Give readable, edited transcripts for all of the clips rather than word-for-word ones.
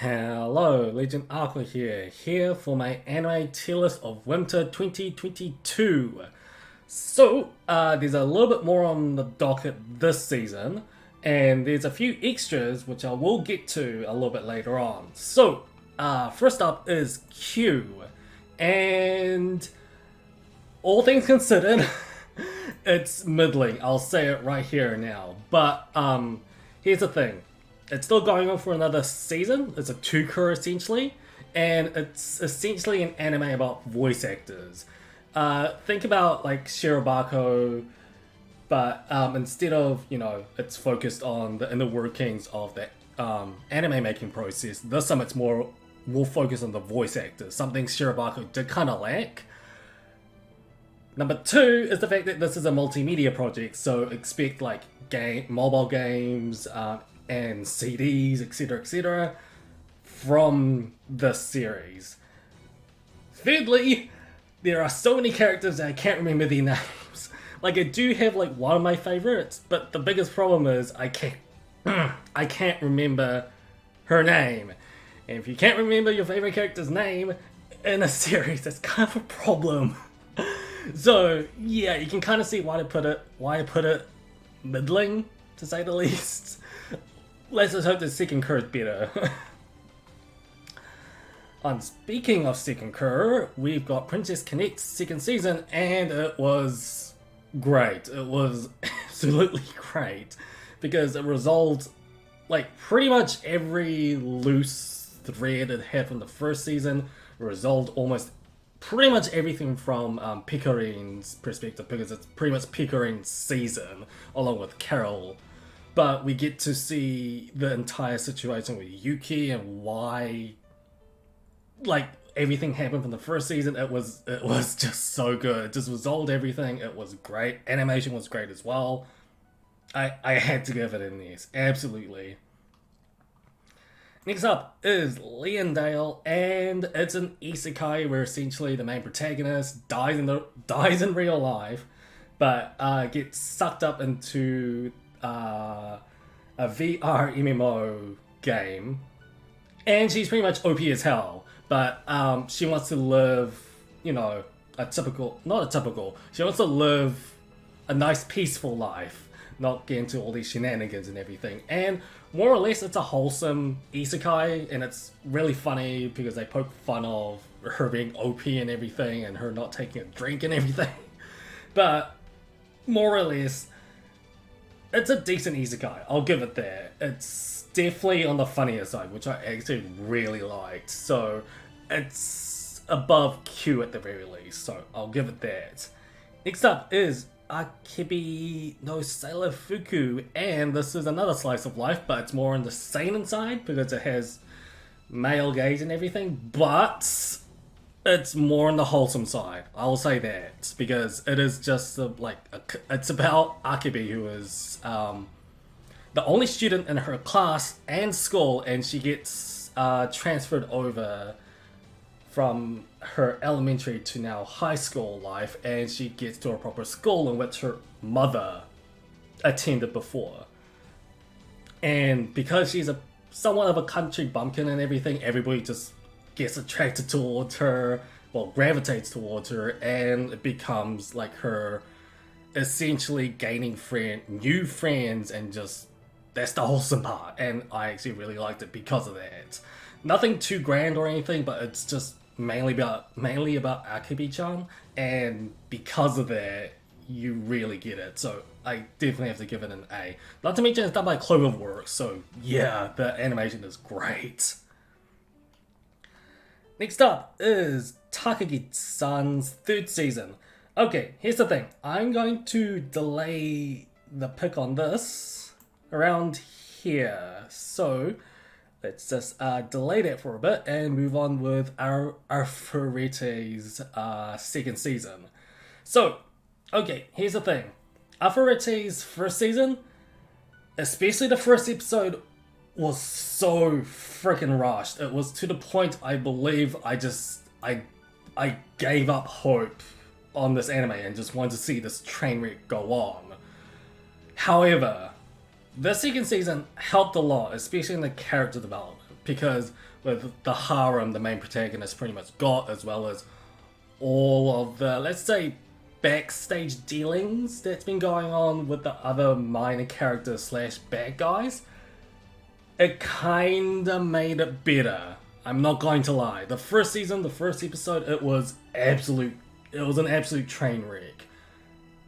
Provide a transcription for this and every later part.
Hello, LegendAqua here for my anime tier list of winter 2022. There's a little bit more on the docket this season, and there's a few extras which I will get to a little bit later on. First up is Q, and all things considered, it's middling. I'll say it right here now. But here's the thing. It's still going on for another season. It's a two-cour essentially, and it's essentially an anime about voice actors. Think about like Shirobako, but instead of, it's focused on the inner workings of the anime making process. This time it's more focused on the voice actors, something Shirobako did kind of lack. Number two is the fact that this is a multimedia project, so expect like mobile games, and CDs, etc., from this series. Thirdly, there are so many characters that I can't remember their names. Like, I do have like one of my favorites, but the biggest problem is I can't remember her name. And if you can't remember your favorite character's name in a series, that's kind of a problem. So yeah, you can kind of see why I put it middling, to say the least. Let's just hope the second cour is better. Speaking of second cour, we've got Princess Connect's second season, and it was great. It was absolutely great, because it resolved like pretty much every loose thread it had from the first season. It resolved almost pretty much everything from Pikarin's perspective, because it's pretty much Pikarin's season, along with Carol. But we get to see the entire situation with Yuki and why, like, everything happened from the first season. It was just so good. It just resolved everything. It was great. Animation was great as well. I had to give it in this. Absolutely. Next up is Legendale, and it's an isekai where essentially the main protagonist dies in real life, but gets sucked up into a VR MMO game, and she's pretty much OP as hell, but she wants to live, she wants to live a nice peaceful life, not get into all these shenanigans and everything. And more or less it's a wholesome isekai, and it's really funny because they poke fun of her being OP and everything, and her not taking a drink and everything. But more or less, it's a decent isekai, I'll give it that. It's definitely on the funnier side, which I actually really liked. So it's above Q at the very least, so I'll give it that. Next up is Akebi no Sailor Fuku, and this is another slice of life, but it's more on the seinen side because it has male gaze and everything, but it's more on the wholesome side. I'll say that, because it is just it's about Akebi, who is the only student in her class and school, and she gets transferred over from her elementary to now high school life, and she gets to a proper school in which her mother attended before. And because she's somewhat of a country bumpkin and everything, everybody just gets attracted towards her, gravitates towards her, and it becomes like her essentially gaining new friends, and just that's the wholesome part. And I actually really liked it because of that. Nothing too grand or anything, but it's just mainly about Akebi-chan, and because of that, you really get it. So I definitely have to give it an A. Not to mention it's done by Cloverworks, so yeah, the animation is great. Next up is Takagi-san's third season. Okay, here's the thing. I'm going to delay the pick on this around here. So let's just delay that for a bit and move on with our Afurete's second season. So, okay, here's the thing. Afurete's first season, especially the first episode, was so freaking rushed. It was to the point I believe I gave up hope on this anime and just wanted to see this train wreck go on. However, the second season helped a lot, especially in the character development, because with the Haram, the main protagonist pretty much got, as well as all of the, let's say, backstage dealings that's been going on with the other minor characters slash bad guys, it kinda made it better. I'm not going to lie. The first season, the first episode, it was an absolute train wreck.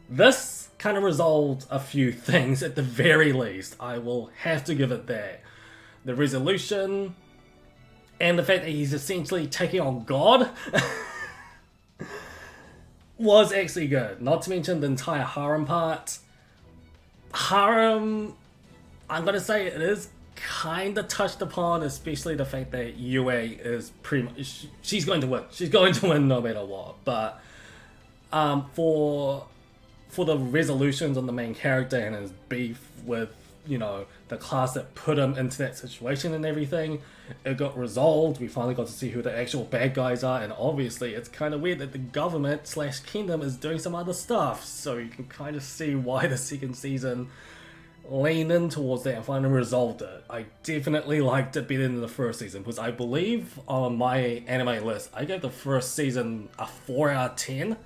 This kind of resolved a few things at the very least. I will have to give it that. The resolution and the fact that he's essentially taking on God was actually good. Not to mention the entire Haram part. Haram, I'm gonna say it is kind of touched upon, especially the fact that Yue is pretty much, she's going to win. She's going to win no matter what. But for the resolutions on the main character and his beef with, you know, the class that put him into that situation and everything, it got resolved. We finally got to see who the actual bad guys are, and obviously it's kind of weird that the government slash kingdom is doing some other stuff, so you can kind of see why the second season leaned in towards that and finally resolved it. I definitely liked it better than the first season, because I believe on my anime list I gave the first season a 4 out of 10,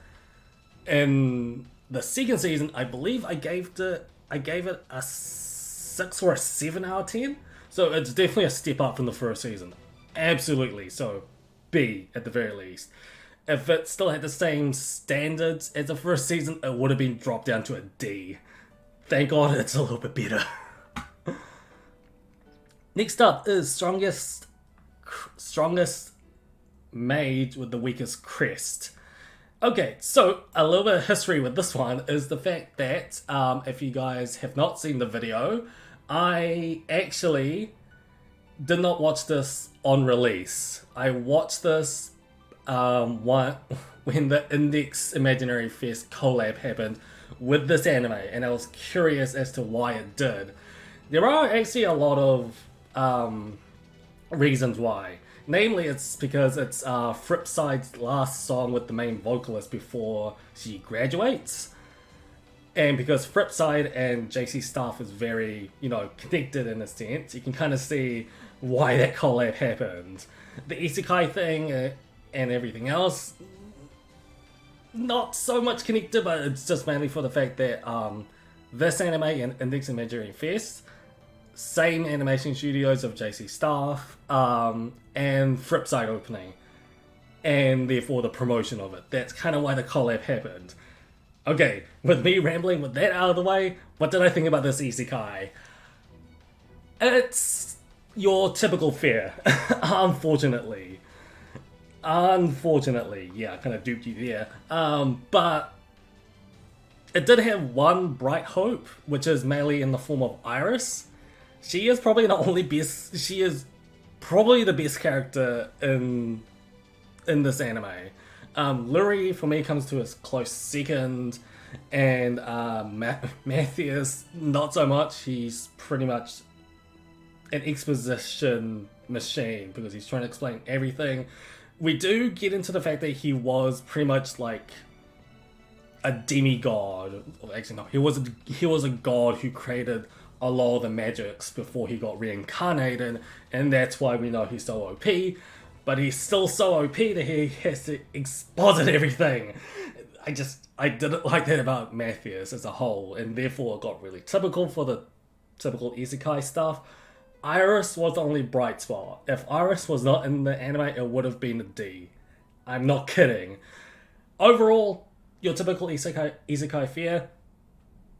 and the second season I believe I gave it a 6 or a 7 out of 10. So it's definitely a step up from the first season. Absolutely. So B at the very least. If it still had the same standards as the first season, it would have been dropped down to a D. Thank God it's a little bit better. Next up is strongest mage with the weakest crest. Okay, so a little bit of history with this one is the fact that if you guys have not seen the video, I actually did not watch this on release. I watched this when the Index Imaginary Fest collab happened with this anime, and I was curious as to why it did. There are actually a lot of reasons why. Namely, it's because it's Fripside's last song with the main vocalist before she graduates. And because Fripside and JC Staff is very, you know, connected in a sense, you can kind of see why that collab happened. The isekai thing and everything else, not so much connected, but it's just mainly for the fact that this anime and Index Imaginary Fest, same animation studios of JC Staff, and Fripside opening, and therefore the promotion of it. That's kind of why the collab happened. Okay, with me rambling with that out of the way, what did I think about this isekai? It's your typical fare, unfortunately. Unfortunately, yeah, I kind of duped you there. But it did have one bright hope, which is mainly in the form of Iris. She is probably the best character in this anime. Luri, for me, comes to a close second, and Matthias, not so much. He's pretty much an exposition machine, because he's trying to explain everything. We do get into the fact that he was pretty much like a demigod. Actually, no, he was a god who created a lot of the magics before he got reincarnated, and that's why we know he's so OP. But he's still so OP that he has to exposit everything. I didn't like that about Matthias as a whole, and therefore it got really typical for the typical isekai stuff. Iris was the only bright spot. If Iris was not in the anime, it would have been a D. I'm not kidding. Overall, your typical isekai fare,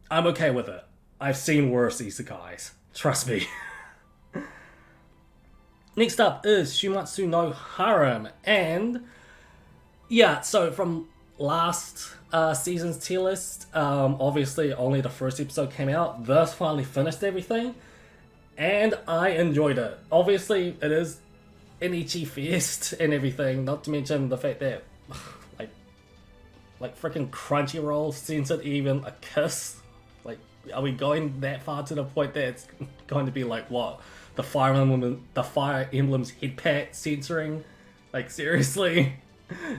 I'm okay with it. I've seen worse isekais. Trust me. Next up is Shumatsu no Haram, and yeah, so from last season's tier list, obviously only the first episode came out. This finally finished everything, and I enjoyed it. Obviously, it is an Ichi fest and everything, not to mention the fact that like freaking Crunchyroll censored even a kiss. Like, are we going that far to the point that it's going to be like what? The Fire Emblem's head pat censoring? Like, seriously?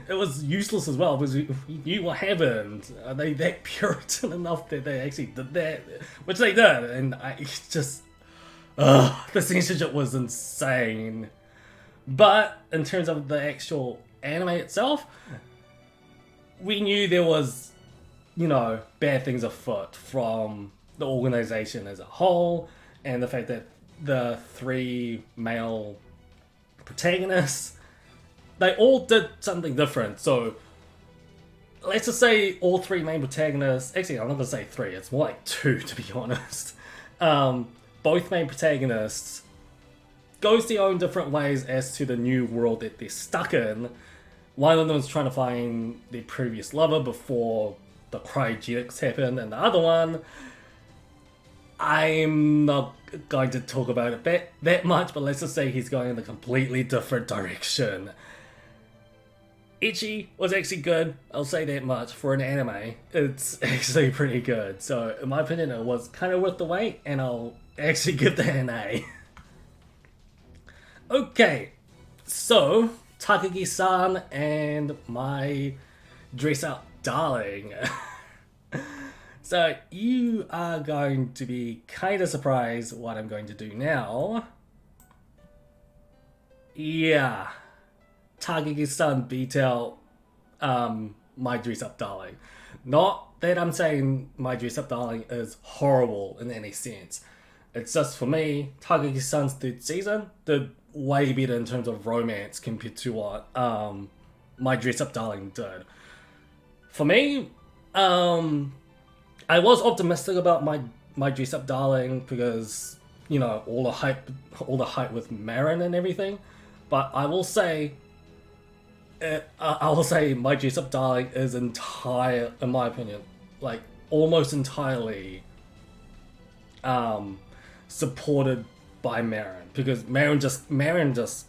It was useless as well, because we knew what happened. Are they that Puritan enough that they actually did that? Which they did, and I just... the censorship was insane. But in terms of the actual anime itself, we knew there was, bad things afoot from the organization as a whole, and the fact that the 3 male protagonists, they all did something different. So let's just say all 3 main protagonists, actually I'm not gonna say 3, it's more like 2 to be honest. Both main protagonists goes their own different ways as to the new world that they're stuck in. One of them is trying to find their previous lover before the cryogenics happen, and the other one, I'm not going to talk about it that much, but let's just say he's going in a completely different direction. Ichi was actually good, I'll say that much. For an anime, it's actually pretty good. So in my opinion, it was kind of worth the wait, and I'll actually give that an A. Okay, so Takagi-san and my dress-up darling. So you are going to be kind of surprised what I'm going to do now. Yeah, Takagi-san beat out my dress-up darling. Not that I'm saying my dress-up darling is horrible in any sense. It's just, for me, Takagi-san's 3rd season did way better in terms of romance compared to what my dress-up darling did. For me, I was optimistic about my dress-up darling because, all the hype with Marin and everything. But I will say my dress-up darling is in my opinion, like almost entirely supported by Marin, because Marin just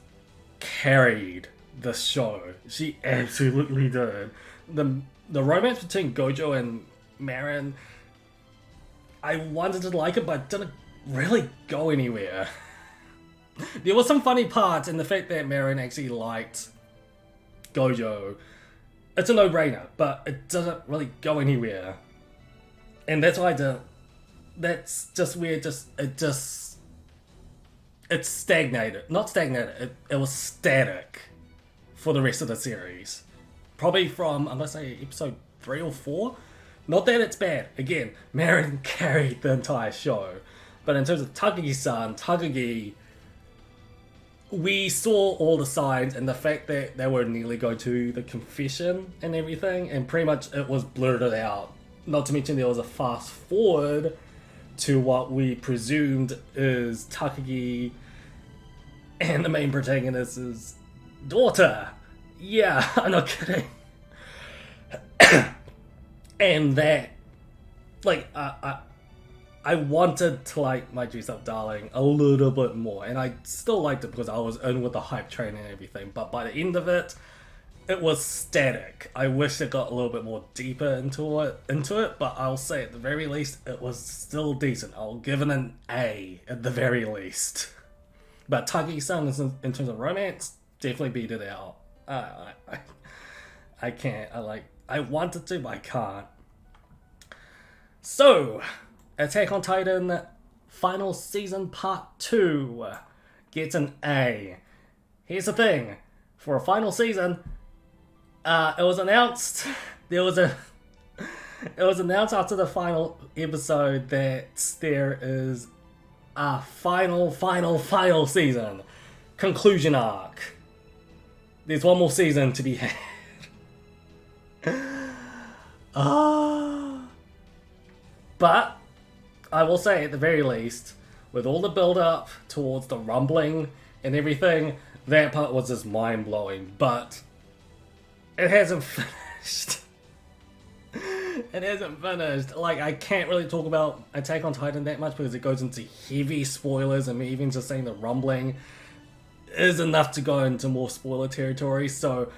carried the show. She absolutely did. The romance between Gojo and Marin, I wanted to like it, but it didn't really go anywhere. There was some funny parts, and the fact that Marin actually liked Gojo, it's a no-brainer, but it doesn't really go anywhere. And that's why that's just where it stagnated. Not stagnated, it was static for the rest of the series. Probably from, I'm gonna say, episode 3 or 4. Not that it's bad. Again, Marin carried the entire show. But in terms of Takagi-san, Takagi, we saw all the signs, and the fact that they were nearly going to the confession and everything, and pretty much it was blurted out. Not to mention there was a fast forward to what we presumed is Takagi and the main protagonist's daughter. Yeah, I'm not kidding. And that, like, I wanted to like my dress-up darling a little bit more, and I still liked it because I was in with the hype train and everything, but by the end of it, it was static. I wish it got a little bit more deeper into it, but I'll say at the very least, it was still decent. I'll give it an A at the very least. But Takagi-san, in terms of romance, definitely beat it out. I can't. I wanted to, but I can't. So, Attack on Titan Final Season Part 2 gets an A. Here's the thing. For a final season, it was announced it was announced after the final episode that there is a final season. Conclusion arc. There's one more season to be had. But I will say, at the very least, with all the build-up towards the rumbling and everything, that part was just mind-blowing. But it hasn't finished. It hasn't finished. Like, I can't really talk about Attack on Titan that much because it goes into heavy spoilers, and even just saying the rumbling is enough to go into more spoiler territory. So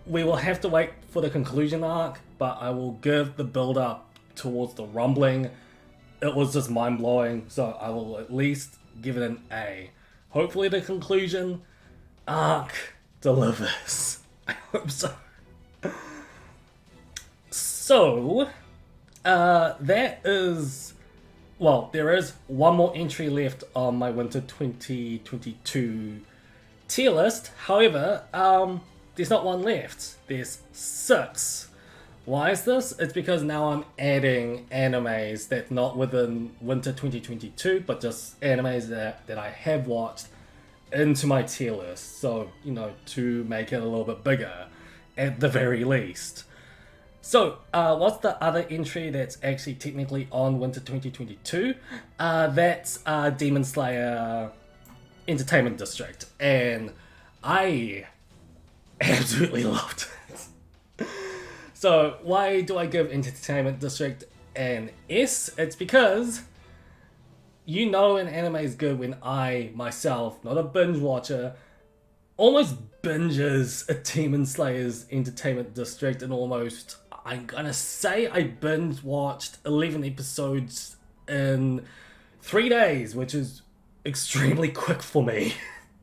we will have to wait for the conclusion arc, but I will give the build-up towards the rumbling. It was just mind-blowing, so I will at least give it an A. Hopefully the conclusion arc delivers. I hope so. So, that is well, there is one more entry left on my Winter 2022 tier list. However, there's not one left. There's 6. Why is this? It's because now I'm adding animes that not within Winter 2022, but just animes that I have watched into my tier list. So, to make it a little bit bigger, at the very least. So, what's the other entry that's actually technically on Winter 2022? That's Demon Slayer Entertainment District. And I absolutely loved it. So, why do I give Entertainment District an S? It's because an anime is good when I, myself, not a binge watcher, almost binges a Demon Slayer's Entertainment District and almost, I'm gonna say I binge watched 11 episodes in 3 days, which is extremely quick for me.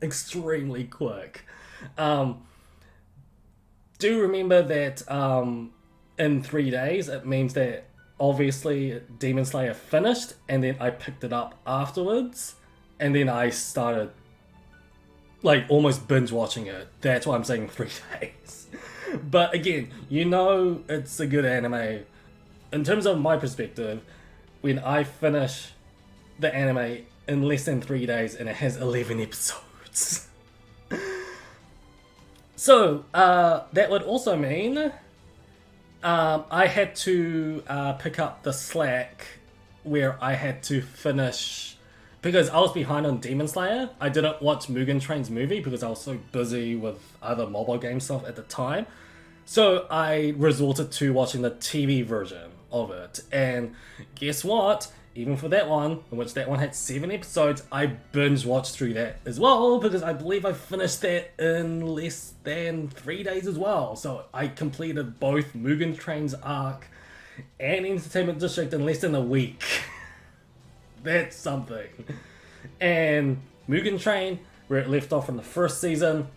Extremely quick. Do remember that in 3 days, it means that obviously Demon Slayer finished and then I picked it up afterwards and then I started almost binge watching it. That's why I'm saying 3 days. But again, it's a good anime. In terms of my perspective, when I finish the anime in less than 3 days and it has 11 episodes. So, that would also mean I had to pick up the slack where I had to finish, because I was behind on Demon Slayer. I didn't watch Mugen Train's movie because I was so busy with other mobile game stuff at the time. So I resorted to watching the TV version of it. And guess what? Even for that one, in which that one had 7 episodes, I binge watched through that as well, because I believe I finished that in less than 3 days as well. So I completed both Mugen Train's arc and Entertainment District in less than a week. That's something. And Mugen Train, where it left off from the first season,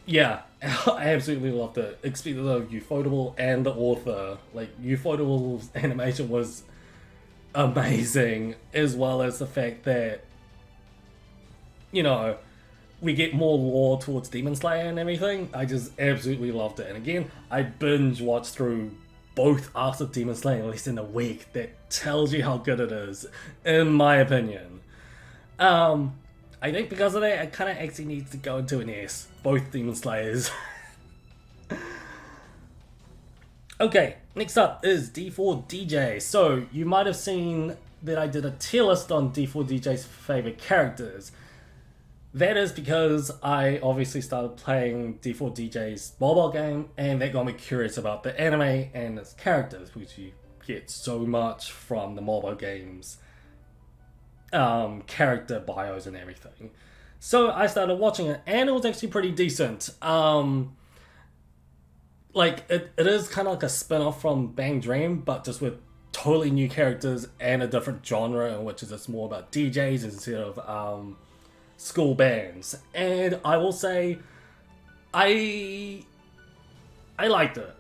yeah, I absolutely loved it. Especially the Ufotable and the author. Ufotable's animation was amazing, as well as the fact that, we get more lore towards Demon Slayer and everything. I just absolutely loved it. And again, I binge watched through both arcs of Demon Slayer in less than a week. That tells you how good it is, in my opinion. I think because of that, I kind of actually need to go into an S. Both Demon Slayers. Okay, next up is D4DJ. So, you might have seen that I did a tier list on D4DJ's favorite characters. That is because I obviously started playing D4DJ's mobile game, and that got me curious about the anime and its characters, which you get so much from the mobile games. Character bios and everything. So I started watching it, and it was actually pretty decent. It is kind of like a spin-off from Bang Dream, but just with totally new characters and a different genre, in which is it's more about DJs instead of school bands. And I will say, I liked it.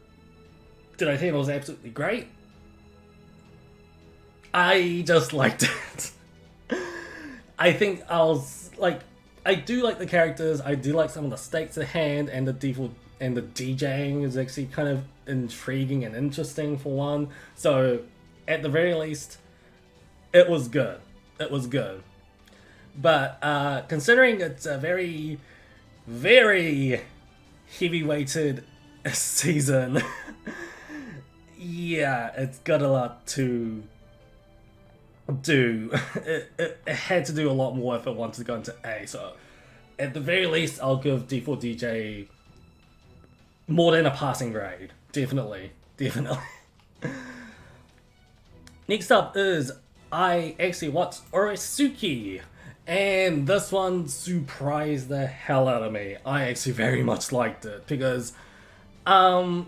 Did I think it was absolutely great? I just liked it. I think I do like the characters. I do like some of the stakes at hand, and the default and the DJing is actually kind of intriguing and interesting for one. So, at the very least, it was good. It was good. But considering it's a very, very heavy-weighted season, yeah, it's got a lot to do. It had to do a lot more if it wanted to go into A. So, at the very least, I'll give D4DJ more than a passing grade. Definitely. Next up is I actually watched Orisuki. And this one surprised the hell out of me. I actually very much liked it because, I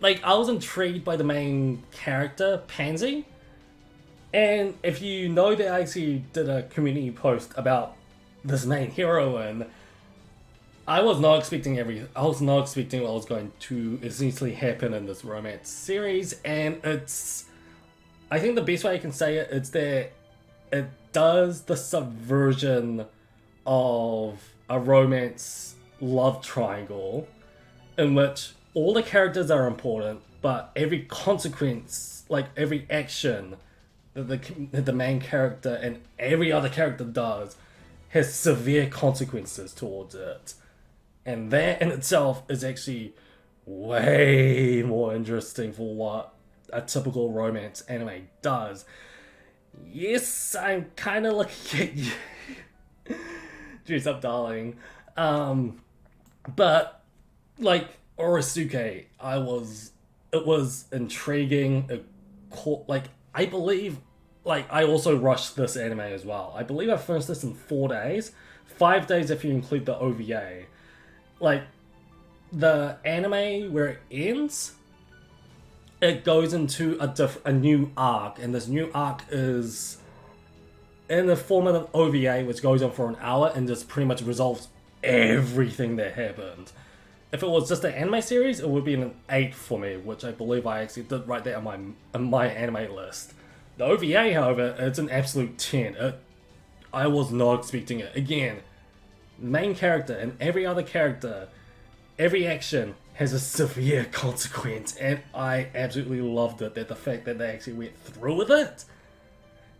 was intrigued by the main character, Pansy. And if you know that I actually did a community post about this main heroine, I was not expecting what was going to essentially happen in this romance series, and it's I think the best way I can say it is that it does the subversion of a romance love triangle in which all the characters are important, but every consequence, like every action that the main character and every other character does has severe consequences towards it. And that in itself is actually way more interesting for what a typical romance anime does. Yes, I'm kind of looking at you. Dress up, darling. But like Orisuki, it was intriguing. It caught, like, I believe, like, I also rushed this anime as well. I believe I finished this in 4 days, 5 days if you include the OVA. Like, the anime where it ends, it goes into a new arc, and this new arc is in the form of an OVA, which goes on for an hour and just pretty much resolves everything that happened. If it was just an anime series, it would be an 8 for me, which I believe I actually did right there on my anime list. The OVA, however, it's an absolute 10. I was not expecting it. Again, main character and every other character, every action has a severe consequence, and I absolutely loved it. That the fact that they actually went through with it,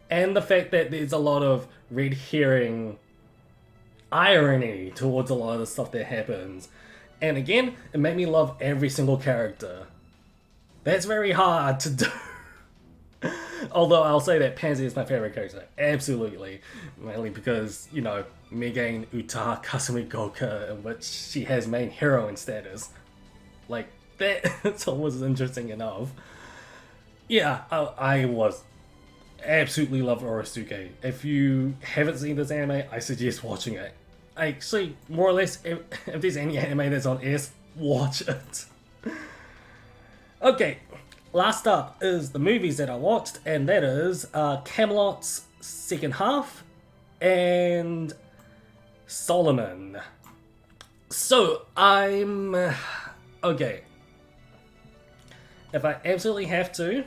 and the fact that there's a lot of red herring irony towards a lot of the stuff that happens. And again, it made me love every single character. That's very hard to do. Although I'll say that Pansy is my favorite character, absolutely. Mainly because, you know, Megan Uta Kasumi Goka, in which she has main heroine status. Like, that's always interesting enough. Yeah, I was absolutely love Orisuki. If you haven't seen this anime, I suggest watching it. Actually, more or less, if there's any anime that's on S, watch it. Okay, last up is the movies that I watched, and that is Camelot's second half and Solomon. So, okay. If I absolutely have to,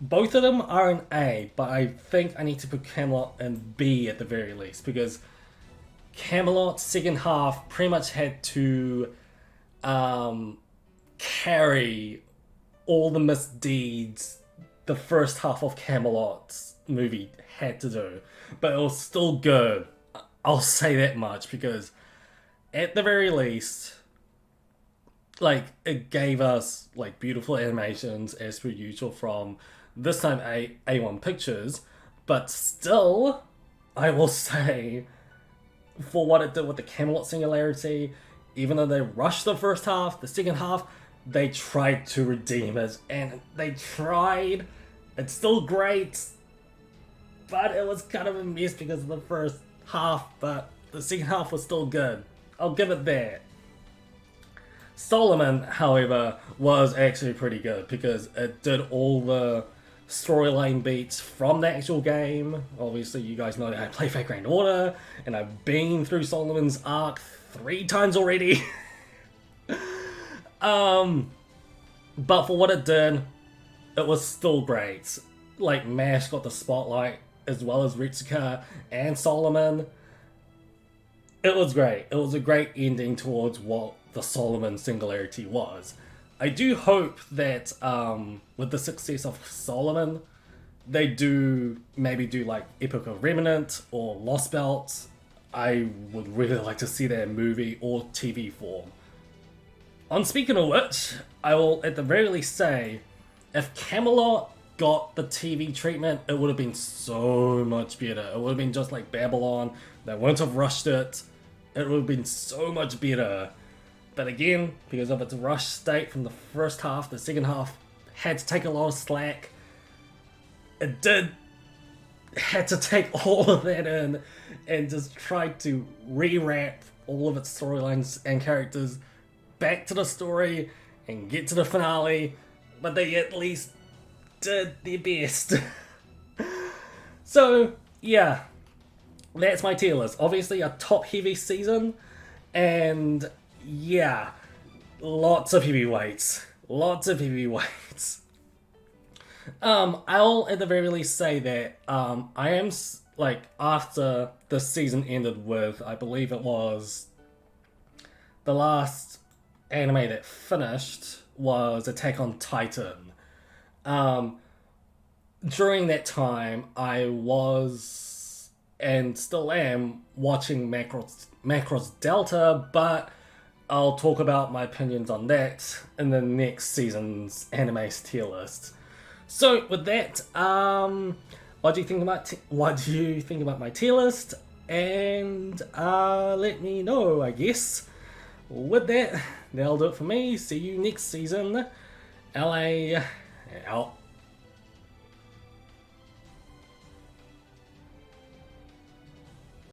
both of them are an A, but I think I need to put Camelot in B at the very least, because Camelot's second half pretty much had to carry all the misdeeds the first half of Camelot's movie had to do. But it was still good. I'll say that much, because at the very least, like, it gave us like beautiful animations as per usual from this time A1 Pictures, but still, I will say, for what it did with the Camelot Singularity, even though they rushed the first half, the second half, they tried to redeem it, and they tried. It's still great, but it was kind of a mess because of the first half, but the second half was still good. I'll give it that. Solomon, however, was actually pretty good because it did all the storyline beats from the actual game. Obviously, you guys know that I play Fate Grand Order, and I've been through Solomon's arc 3 times already. But for what it did, it was still great. Like, Mash got the spotlight, as well as Ritsuka and Solomon. It was great. It was a great ending towards what the Solomon Singularity was. I do hope that with the success of Solomon, they maybe do like Epic of Remnant or Lost Belt. I would really like to see that in movie or TV form. On speaking of which, I will at the very least say, if Camelot got the TV treatment, it would have been so much better. It would have been just like Babylon. They wouldn't have rushed it. It would have been so much better. But again, because of its rush state from the first half, the second half had to take a lot of slack. It had to take all of that in and just try to rewrap all of its storylines and characters back to the story and get to the finale, but they at least did their best. So, yeah, that's my tier list. Obviously a top-heavy season, and yeah, lots of heavyweights. I'll at the very least say that I am like after the season ended with, I believe it was the last anime that finished was Attack on Titan. Um, During that time, I was and still am watching Macross Delta, but I'll talk about my opinions on that in the next season's anime's tier list. So with that, what do you think about my tier list? And let me know, I guess. With that, that'll do it for me. See you next season. LA out.